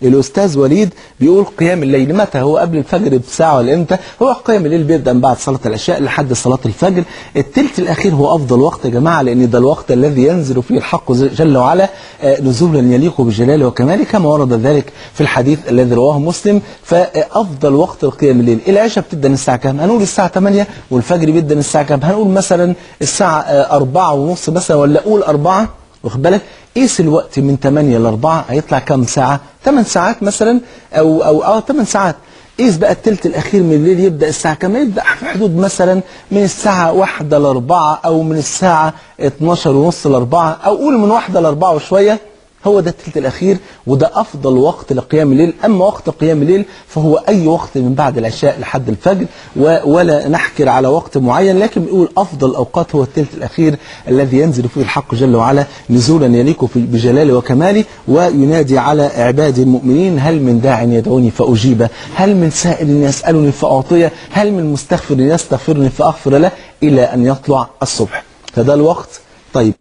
الأستاذ وليد بيقول قيام الليل متى؟ هو قبل الفجر بساعة ولا إمتى؟ هو قيام الليل بيبدأ من بعد صلاة العشاء لحد صلاة الفجر. الثلث الأخير هو أفضل وقت يا جماعة، لأن ده الوقت الذي ينزل فيه الحق جل وعلا نزولا يليق بجلاله وكماله، كما ورد ذلك في الحديث الذي رواه مسلم. فأفضل وقت لقيام الليل. العشاء بتبدأ من الساعة كام؟ هنقول الساعة 8، والفجر بيبدأ من الساعة كام؟ هنقول مثلا الساعة 4:30 مثلا، ولا قول 4، واخد بالك؟ قيس الوقت من 8 ل 4 هيطلع كام ساعة؟ 8 ساعات مثلا، أو 8 ساعات. قيس بقى الثلث الأخير من الليل يبدأ الساعة كام؟ يبدأ في حدود مثلا من الساعة 1 ل 4، أو من الساعة 12:30 ل 4، أو قول من 1 ل 4 وشوية. هو ده الثلث الأخير، وده أفضل وقت لقيام الليل. أما وقت قيام الليل فهو أي وقت من بعد العشاء لحد الفجر، ولا نحكر على وقت معين، لكن بيقول أفضل الأوقات هو الثلث الأخير الذي ينزل فيه الحق جل وعلا نزولا يليق بجلاله وكماله، وينادي على عباده المؤمنين: هل من داع يدعوني فأجيبه، هل من سائل يسألني فأعطيه، هل من مستغفر يستغفرني فأغفر له، إلى أن يطلع الصبح. فده الوقت. طيب.